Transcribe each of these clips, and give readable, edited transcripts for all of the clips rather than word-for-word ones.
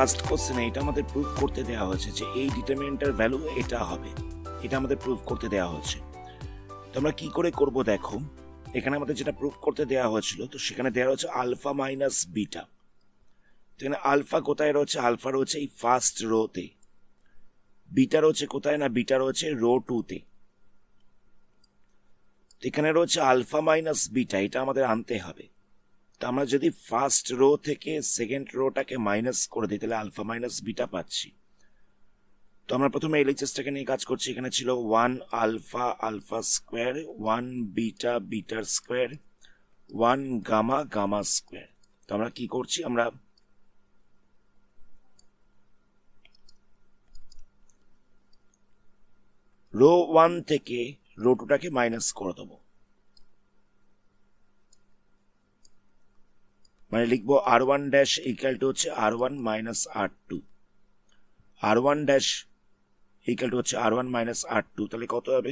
First কোশ্চেনে এটা আমাদের প্রুফ করতে দেওয়া হয়েছে যে এই ডিটারমিনেন্টের ভ্যালু এটা হবে, এটা আমাদের প্রুফ করতে দেওয়া হচ্ছে। তো আমরা কি করে করব দেখো, এখানে আমাদের যেটা প্রুফ করতে দেওয়া হয়েছিল তো সেখানে দেওয়া হচ্ছে আলফা মাইনাস বিটা। তো এখানে আলফা কোথায় রয়েছে? আলফা রয়েছে এই ফার্স্ট রোতে। বিটা রয়েছে কোথায়? না বিটা রয়েছে রো 2-তে। এখানে রয়েছে আলফা মাইনাস বিটা, এটা আমাদের আনতে হবে। তো আমরা যদি ফার্স্ট রো থেকে সেকেন্ড রোটাকে মাইনাস করে দিই তাহলে আলফা মাইনাস বিটা পাচ্ছি। তো আমরা প্রথমে এলএইচএসটাকে নিয়ে কাজ করছি। এখানে ছিল 1 আলফা আলফা স্কোয়ার, 1 বিটা বিটার স্কোয়ার, 1 গামা গামা স্কোয়ার। তো আমরা কি করছি, আমরা রো 1 থেকে রো 2টাকে মাইনাস করে দেবো, মানে লিখবো R1 ড্যাশ ইকুয়াল টু হচ্ছে R1 minus R2, R1 dash equal to হচ্ছে R1 মাইনাস R2। তাহলে কত হবে?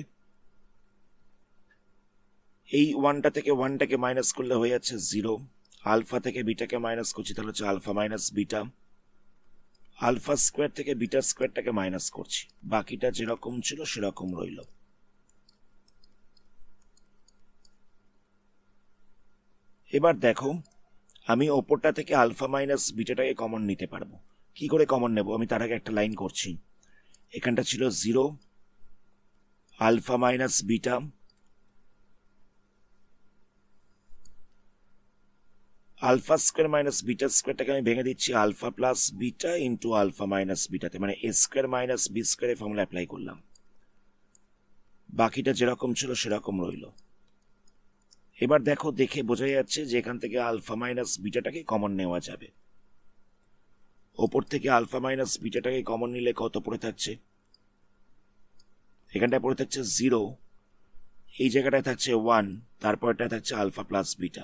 এই 1টা থেকে 1টাকে মাইনাস করলে হয়ে যাচ্ছে 0। আলফা থেকে বিটাকে মাইনাস করছি তাহলে হচ্ছে alpha minus beta. Alpha square থেকে বিটা স্কোয়ারটাকে মাইনাস করছি, বাকিটা যেরকম ছিল সেরকম রইল। এবার দেখো, আমি ওপরটা থেকে আলফা মাইনাস বিটাটাকে কমন নিতে পারবো। কি করে কমন নেব? আমি তার আগে একটা লাইন করছি। এখানটা ছিল 0 alpha minus beta, alpha square minus beta স্কোয়ারটাকে আমি ভেঙে দিচ্ছি alpha plus beta into alpha minus বিটাতে, মানে এ স্কোয়ার মাইনাস বি স্কোয়ারের ফর্মুলা অ্যাপ্লাই করলাম। বাকিটা যেরকম ছিল সেরকম রইল। এবার দেখো, দেখে বোঝা যাচ্ছে যে এখান থেকে আলফা মাইনাস বিটাটাকে কমন নেওয়া যাবে। ওপর থেকে আলফা মাইনাস বিটাটাকে কমন নিলে কত পড়ে থাকছে? এখানটায় পড়ে থাকছে 0, এই জায়গাটায় থাকছে 1, তারপরটা থাকছে আলফা প্লাস বিটা,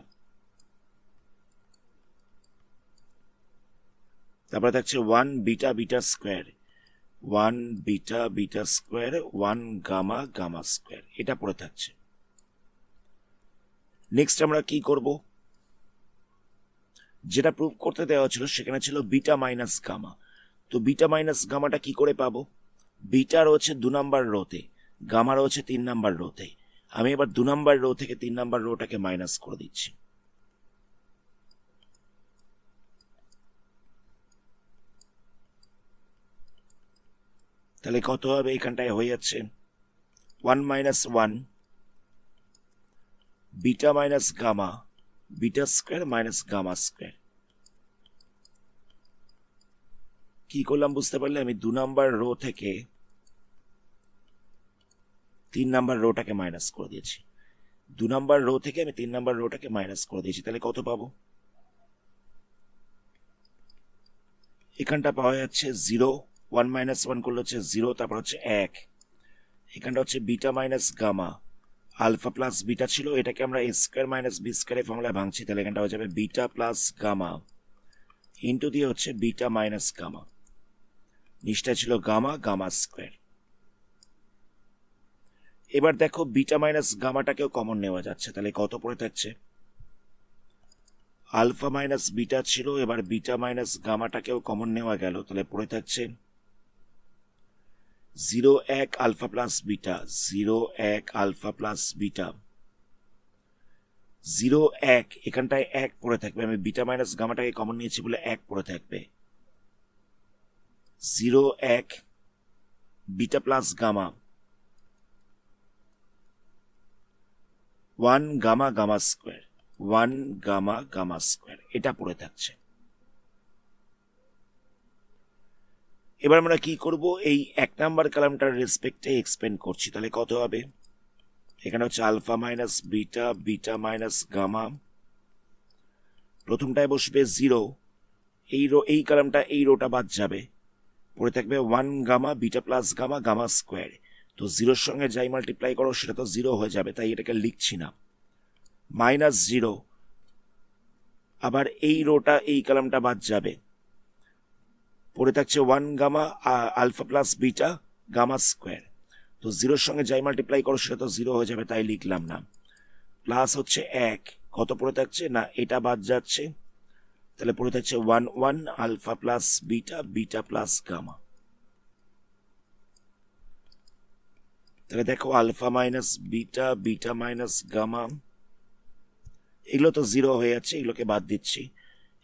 তারপরে থাকছে 1 beta beta square, 1 beta beta square, 1 gamma gamma square, এটা পড়ে থাকছে। নেক্সট আমরা কি করব? যেটা প্রুফ করতে দেওয়া ছিল সেখানে ছিল বিটা মাইনাস গামা। তো বিটা মাইনাস গামাটা কি করে পাবো? বিটা রয়েছে 2 নাম্বার রোতে, গামা রয়েছে 3 নাম্বার রোতে। আমি এবার 2 নাম্বার রো থেকে 3 নাম্বার রোটাকে মাইনাস করে দিচ্ছি। তাহলে কত হবে? এখানটায় হয়ে যাচ্ছে 1 minus 1 beta minus gamma beta square minus gamma square. কি করলাম বুঝতে পারলে? আমি 2 নাম্বার রো থেকে 3 নাম্বার রোটাকে মাইনাস করে দিয়েছি। 2 নাম্বার রো থেকে আমি 3 নাম্বার রোটাকে মাইনাস করে দিয়েছি। তাহলে কত পাবো? এখানটা পাওয়া যাচ্ছে 0, 1 মাইনাস 1 করলে হচ্ছে 0, তারপর হচ্ছে 1। এখানটা হচ্ছে beta minus gamma, alpha plus beta ছিল, এটাকে আমরা এ স্কোয়ার মাইনাস বি স্কোয়ারের ফর্মুলায় ভাঙছি। তাহলে এখানটা হয়ে যাবে বিটা প্লাস গামা ইন্টু দিয়ে হচ্ছে বিটা মাইনাস গামা, নিচটা ছিল গামা গামা স্কোয়ার। এবার দেখো, বিটা মাইনাস গামাটাকেও কমন নেওয়া যাচ্ছে। তাহলে কত পড়ে থাকছে? আলফা মাইনাস বিটা ছিল, এবার বিটা মাইনাস গামাটাকেও কমন নেওয়া গেল। তাহলে পড়ে থাকছে 0 1 alpha plus beta, 0 1 alpha plus beta, 0 1, এখানটায় 1 পড়ে থাকবে। আমি বিটা মাইনাস গামাটাকে কমন নিয়েছি বলে 1 পড়ে থাকবে। 0 1 beta plus gamma, 1 gamma gamma square, 1 gamma gamma square, এটা পড়ে থাকছে। এবার আমরা কি করব? এই 1 নাম্বার কলামটার রেসপেক্টে এক্সপ্যান্ড করছি। তাহলে কত হবে? এখানে হচ্ছে alpha minus beta beta minus gamma, প্রথমটায় বসবে 0, এই কলামটা এই রোটা বাদ যাবে, পড়ে থাকবে 1 gamma beta plus gamma gamma square. তো 0-র সঙ্গে যাই মাল্টিপ্লাই করো সেটা তো 0 হয়ে যাবে, তাই এটাকে লিখছি না। মাইনাস 0, আবার এই রোটা এই কলামটা বাদ যাবে, পড়ে থাকছে 1 gamma alpha plus beta gamma square. তো 0-র সঙ্গে যাই মাল্টিপ্লাই করো সেটা তো 0 হয়ে যাবে, তাই লিখলাম না। প্লাস হচ্ছে 1, কত পড়ে থাকছে? না এটা বাদ যাচ্ছে, তাহলে পড়ে থাকছে 1 1 alpha plus beta, beta plus gamma. তাহলে দেখো alpha minus beta, beta minus gamma, এগুলো তো 0 হয়ে যাচ্ছে, এগুলোকে বাদ দিচ্ছি।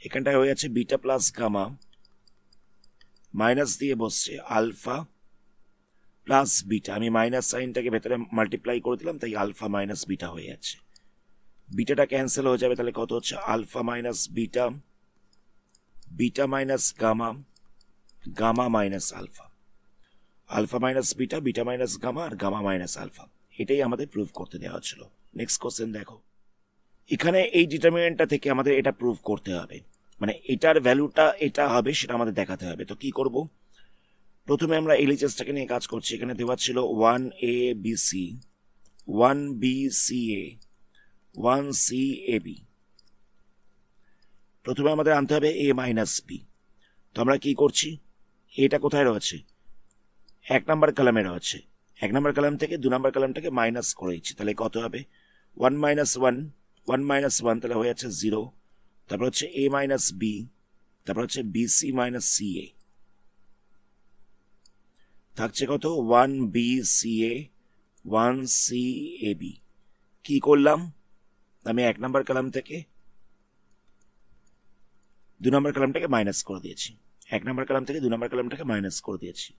এখানটায় হয়ে যাচ্ছে বিটা প্লাস গামা, মাইনাস দিয়ে বসছে আলফা প্লাস বিটা। আমি মাইনাস সাইনটাকে ভেতরে মাল্টিপ্লাই করে দিলাম, তাই আলফা মাইনাস বিটা হয়ে যাচ্ছে। বিটাটা ক্যান্সেল হয়ে যাবে, তাহলে কত হচ্ছে alpha minus beta, beta minus gamma, gamma minus alpha. Alpha minus beta, beta minus gamma, আর গামা মাইনাস আলফা। এটাই আমাদের প্রুভ করতে দেওয়া ছিল। নেক্সট কোশ্চেন দেখো, এখানে এই ডিটারমিনেন্টটা থেকে আমাদের এটা প্রুভ করতে হবে, মানে এটার ভ্যালুটা এটা হবে সেটা আমাদের দেখাতে হবে। তো কি করব, প্রথমে আমরা এলএইচএসটাকে নিয়ে কাজ করছি। এখানে দেওয়া ছিল 1ABC, 1BCA, 1CAB। প্রথমে আমাদের আনতে হবে A মাইনাস বি। তো আমরা কি করছি, এটা কোথায় রয়েছে, 1 নম্বর কলামে রয়েছে। 1 নম্বর কলাম থেকে 2 নম্বর কলামটাকে মাইনাস করে দিচ্ছি, তাহলে কত হবে 1 মাইনাস 1, 1 মাইনাস 1, তাহলে হয়ে যাচ্ছে 0। তারপর হচ্ছে A মাইনাস বি, তারপর হচ্ছে BC মাইনাস CA, থাকছে কত 1BCA, 1CAB। কি করলাম, আমি 1 নম্বর কলাম থেকে 2 নম্বর কলামটাকে মাইনাস করে দিয়েছি। 1 নম্বর কলাম থেকে 2 নম্বর কলামটাকে মাইনাস করে দিয়েছি।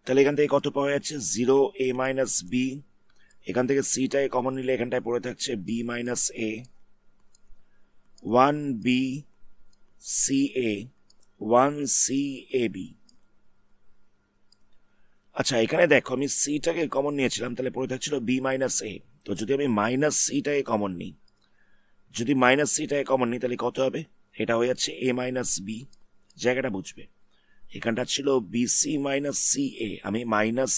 তাহলে এখান থেকে কত পাওয়া যাচ্ছে 0A মাইনাস বি। এখান থেকে সিটাই কমন নিলে এখানটায় পড়ে থাকছে B minus A, 1BCA, 1CAB। আচ্ছা, এখানে দেখো আমি সিটাকে কমন নিয়েছিলাম, তাহলে পড়ে থাকছিল B মাইনাস A। তো যদি আমি মাইনাস সিটাকে কমন নিই, যদি মাইনাস সিটাকে কমন নিই, তাহলে কত হবে, এটা হয়ে যাচ্ছে A মাইনাস বি। জায়গাটা বুঝবে, এখানটা ছিল BC মাইনাস CA, আমি মাইনাস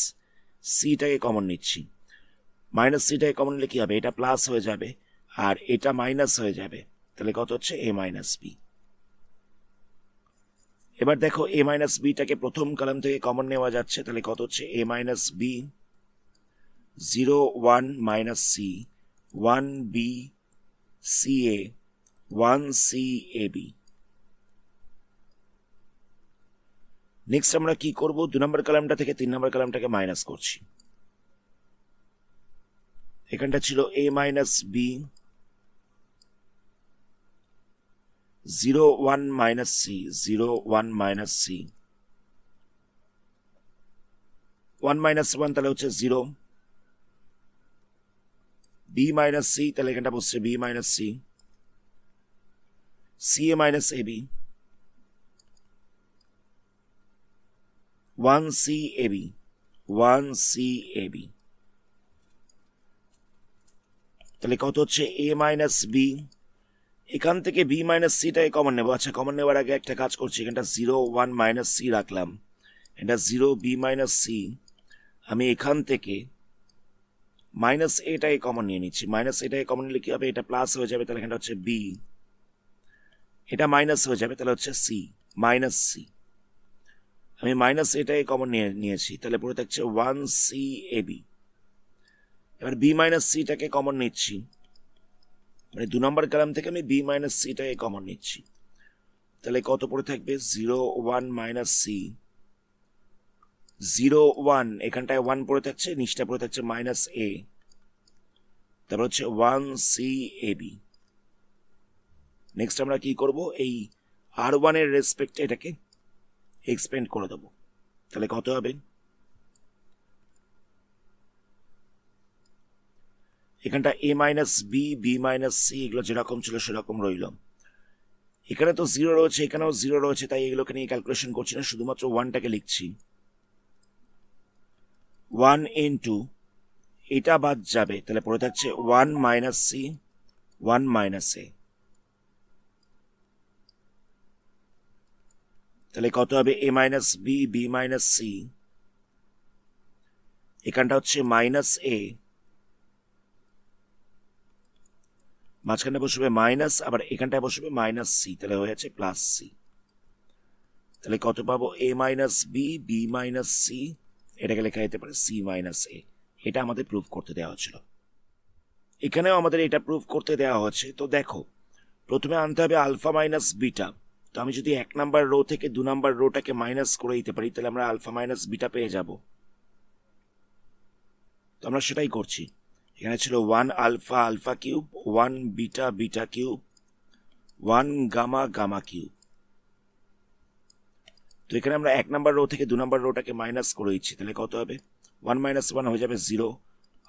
সিটাকে কমন নিচ্ছি। মাইনাস সিটাকে কমন নিলে কি হবে, এটা প্লাস হয়ে যাবে আর এটা মাইনাস হয়ে যাবে, তাহলে কত হচ্ছে A মাইনাস বি। এবার দেখো A মাইনাস বিটাকে প্রথম কলাম থেকে কমন নেওয়া যাচ্ছে, তাহলে কত হচ্ছে A minus B, 0 1 minus C, 1BCA, 1CAB। Next আমরা কি করব, 2 নম্বর কলামটা থেকে 3 নম্বর কলামটাকে মাইনাস করছি। এখানটা ছিল A minus B, 0 1 minus C, 0 1 minus C, 1 minus 1, তাহলে হচ্ছে 0। B মাইনাস সি, তাহলে এখানটা বসছে B minus C, CA minus AB, 1CAB, 1CAB। তাহলে কত হচ্ছে A মাইনাস বি। এখান থেকে B মাইনাস সিটাই কমন নেবো। আচ্ছা, কমন নেওয়ার আগে একটা কাজ করছি, এখানটা 0 1 মাইনাস সি রাখলাম, এটা 0 B মাইনাস সি। আমি এখান থেকে মাইনাস এটাই কমন নিয়ে নিচ্ছি। মাইনাস এটাই কমন নিলে কি হবে, এটা প্লাস হয়ে যাবে, তাহলে এখানটা হচ্ছে বি, এটা মাইনাস হয়ে যাবে, তাহলে হচ্ছে সি, মাইনাস সি। আমি মাইনাস এটাই কমন নিয়েছি, তাহলে পড়ে থাকছে 1CAB। এবার B মাইনাস সিটাকে কমন নিচ্ছি, মানে 2 নম্বর কলাম থেকে আমি B মাইনাস সিটাকে কমন নিচ্ছি, তাহলে কত পড়ে থাকবে 0 1 মাইনাস সি, 0 1, এখানটায় 1 পড়ে থাকছে, নিচটা পড়ে থাকছে মাইনাস A, তারপর হচ্ছে 1CAB। নেক্সট আমরা কি করব, এই R1 এর রেসপেক্টে এটাকে এক্সপেন্ড করে দেবো, তাহলে কত হবে, এখানটা A minus B, B minus C, এগুলো যেরকম ছিল সেরকম রইল। এখানে তো 0 রয়েছে, এখানেও 0 রয়েছে, তাই এগুলোকে নিয়ে ক্যালকুলেশন করছি না, শুধুমাত্র 1টাকে লিখছি। 1 ইন্টু এটা বাদ যাবে, তাহলে পড়ে থাকছে 1 মাইনাস সি, 1 মাইনাস এ। তাহলে কত হবে A minus B, B minus C, এখানটা হচ্ছে মাইনাস এ, মাঝখানে বসবে মাইনাস, আবার এখানটায় বসবে মাইনাস সি, তাহলে হয়ে যাচ্ছে প্লাস সি। তাহলে কত পাবো A minus B, B minus C, এটাকে লেখা যেতে পারে সি মাইনাস এ। এটা আমাদের প্রুভ করতে দেওয়া হচ্ছিল, এখানেও আমাদের এটা প্রুভ করতে দেওয়া হচ্ছে। তো দেখো, প্রথমে আনতে হবে আলফা মাইনাস বিটা। তো আমি যদি 1 নাম্বার রো থেকে 2 নাম্বার রোটাকে মাইনাস করে দিতে পারি তাহলে আমরা আলফা মাইনাস বিটা পেয়ে যাব। তো আমরা সেটাই করছি। এখানে ছিল 1 alpha alpha cube, 1 beta beta cube, 1 gamma gamma cube. তো এখানে আমরা 1 নাম্বার রো থেকে 2 নাম্বার রোটাকে মাইনাস করে দিচ্ছি, তাহলে কত হবে? 1 মাইনাস 1 হয়ে যাবে 0,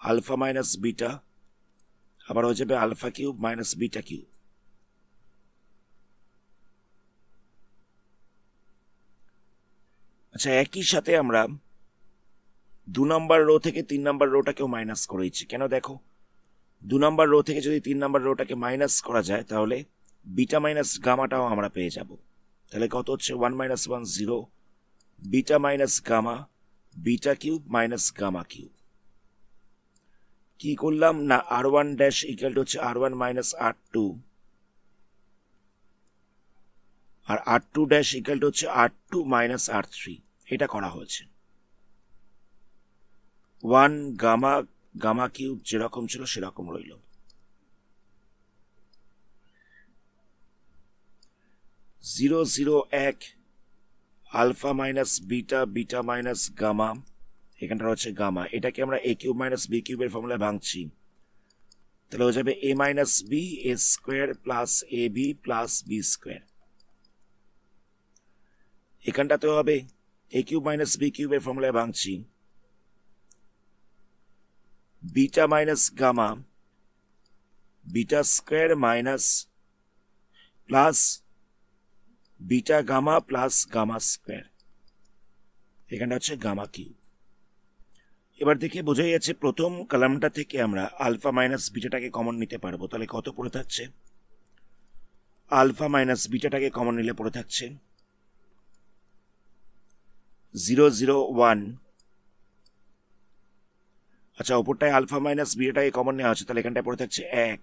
আলফা মাইনাস বিটা আবার হয়ে যাবে alpha cube minus beta cube. আচ্ছা, একই সাথে আমরা 2 নাম্বার রো থেকে 3 নাম্বার রোটাকেও মাইনাস করে দিচ্ছি। কেন? দেখো, 2 নাম্বার রো থেকে যদি 3 নাম্বার রোটাকে মাইনাস করা যায় তাহলে বিটা মাইনাস গামাটাও আমরা পেয়ে যাব। তাহলে কত হচ্ছে? 1 minus 1 0, beta minus gamma beta cube minus gamma cube. কি করলাম না, r1 ড্যাশ ইকুয়াল টু হচ্ছে r1 মাইনাস r2, আর r2 ড্যাশ ইকুয়াল টু হচ্ছে r2 মাইনাস r3, এটা করা হয়েছে। 1 গামা গামা কিউব যেরকম ছিল সেরকম রইল। 0 0 1 alpha minus beta beta minus gamma, এখানটা হচ্ছে গামা, এটাকে আমরা এ কিউব মাইনাস বি কিউবের ফর্মুলায় ভাঙছি। তাহলে হয়ে যাবে A minus B A square plus A B plus B square. এখানটাতে হবে এ কিউব মাইনাস বি কিউবের ফর্মুলায় ভাঙছি, beta minus gamma beta square minus plus beta gamma plus gamma square, এখানটা হচ্ছে গামা কিউব। এবার দেখে বোঝাই যাচ্ছে প্রথম কলামটা থেকে আমরা আলফা মাইনাস বিটাটাকে কমন নিতে পারবো। তাহলে কত পড়ে থাকছে? আলফা মাইনাস বিটাটাকে কমন নিলে পড়ে থাকছে 0 0 1। আচ্ছা, ওপরটায় আলফা মাইনাস বিটাটাকে কমন নেওয়া হচ্ছে, তাহলে এখানটায় পড়ে থাকছে 1।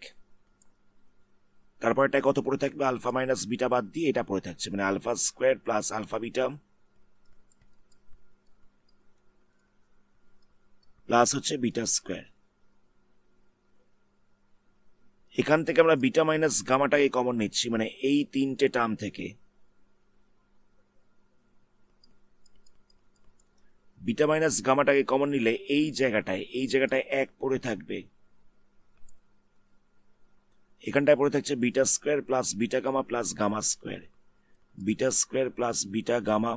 তারপরটায় কত পড়ে থাকবে? আলফা মাইনাস বিটা বাদ দিয়ে এটা পড়ে থাকছে, মানে alpha square plus alpha beta plus হচ্ছে বিটা স্কোয়ার। এখান থেকে আমরা বিটা মাইনাস গামাটাকে কমন নিচ্ছি, মানে এই তিনটে টার্ম থেকে বিটা মাইনাস গামাটাকে কমন নিলে এই জায়গাটায় 1 পড়ে থাকবে। এখানটায় পড়ে থাকছে beta square plus beta gamma plus gamma square, beta square plus beta gamma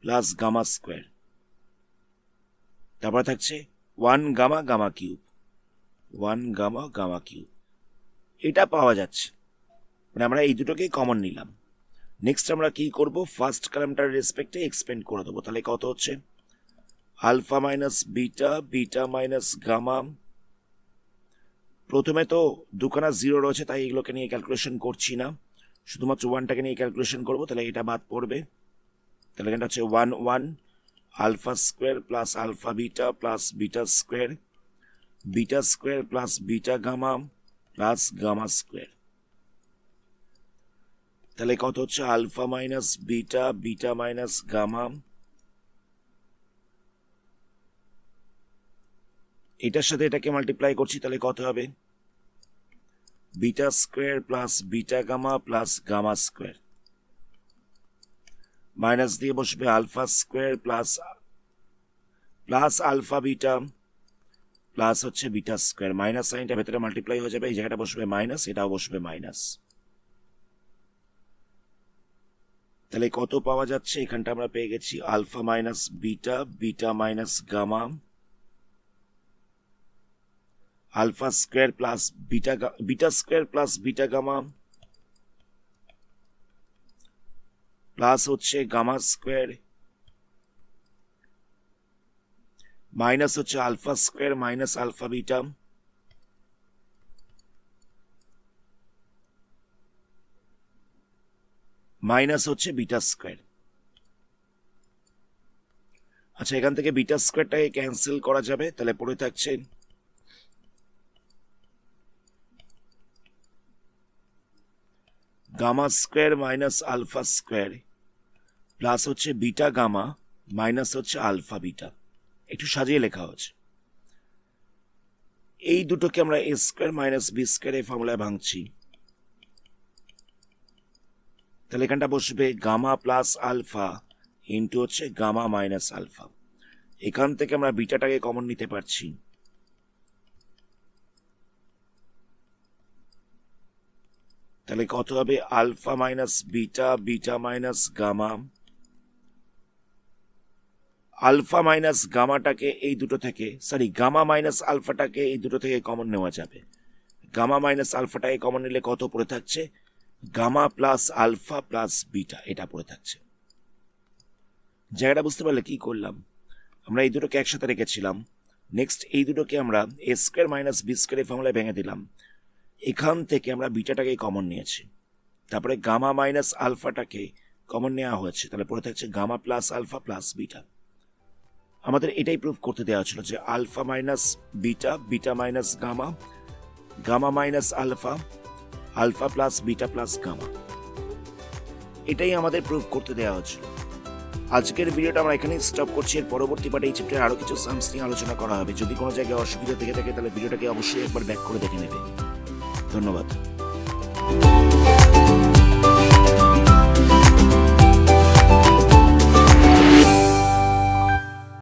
plus gamma square. তারপরে থাকছে 1 gamma gamma cube, 1 gamma gamma cube. এটা পাওয়া যাচ্ছে, মানে আমরা এই দুটোকেই কমন নিলাম। নেক্সট আমরা কি করব? ফার্স্ট কলামটার রেসপেক্টে এক্সপেন্ড করে দেবো। তাহলে কত হচ্ছে? Alpha minus beta beta minus gamma. প্রথমে তো দুখানা 0 রয়েছে, তাই এগুলোকে নিয়ে ক্যালকুলেশন করছি না, শুধুমাত্র 1টাকে নিয়ে ক্যালকুলেশন করবো। তাহলে এটা বাদ পড়বে। তাহলে এটা হচ্ছে 1 1 alpha square plus alpha beta plus beta square, beta square plus beta gamma plus gamma square. তাহলে কত হচ্ছে? Alpha minus beta beta minus gamma, এটার সাথে এটাকে মাল্টিপ্লাই করছি, তাহলে কত হবে? Beta square plus beta gamma plus gamma square, minus দিয়ে বসবে alpha square plus plus alpha beta plus হচ্ছে বিটা স্কোয়ার। মাইনাস সাইনটা ভেতরে মাল্টিপ্লাই হয়ে যাবে, এই জায়গাটা বসবে মাইনাস, এটাও বসবে মাইনাস। তাহলে কত পাওয়া যাচ্ছে? এখানটা আমরা পেয়ে গেছি alpha minus beta beta minus gamma, alpha square plus beta square plus beta gamma plus হচ্ছে গামা স্কোয়ার মাইনাস হচ্ছে alpha square minus alpha beta minus হচ্ছে বিটা স্কোয়ার। আচ্ছা, এখান থেকে বিটা স্কোয়ারটাকে ক্যান্সেল করা যাবে, তাহলে পড়ে থাকছে gamma square minus alpha square plus হচ্ছে বিটা গামা মাইনাস হচ্ছে আলফা বিটা। একটু সাজিয়ে লেখা হচ্ছে। এই দুটোকে আমরা A square minus B square এই ফর্মুলায় ভাঙছি। তাহলে এখানটা বসবে গামা প্লাস আলফা ইন্টু হচ্ছে গামা মাইনাস আলফা। এখান থেকে আমরা বিটাটাকে কমন নিতে পারছি। তাহলে কত হবে? Alpha minus beta, beta minus gamma. Alpha minus গামাটাকে এই দুটো থেকে, সরি গামা মাইনাস আলফাটাকে এই দুটো থেকে কমন নেওয়া যাবে। গামা মাইনাস আলফাটাকে কমন নিলে কত পড়ে থাকছে? Gamma plus alpha plus beta, এটা পড়ে থাকছে। জায়গাটা বুঝতে পারলে কি করলাম? আমরা এই দুটোকে একসাথে রেখেছিলাম। নেক্সট এই দুটোকে আমরা A square minus B square ফর্মুলায় ভেঙে দিলাম। এখান থেকে আমরা বিটাটাকে কমন নিয়েছি। তারপরে গামা মাইনাস আলফাটাকে কমন নেওয়া হয়েছে, তাহলে পড়ে থাকছে gamma plus alpha plus beta. আমাদের এটাই প্রুফ করতে দেওয়া ছিল যে alpha minus beta, beta minus gamma, gamma minus alpha, alpha plus beta plus gamma. এটাই আমাদের প্রুফ করতে দেওয়া হয়েছিল। আজকের ভিডিওটা আমরা এখানেই স্টপ করছি। এর পরবর্তী পার্টে এই চ্যাপ্টারে আরো কিছু সামস নিয়ে আলোচনা করা হবে। যদি কোনো জায়গায় অসুবিধা থেকে থাকে তাহলে ভিডিওটাকে অবশ্যই একবার ব্যাক করে দেখে নেবে। ধন্যবাদ।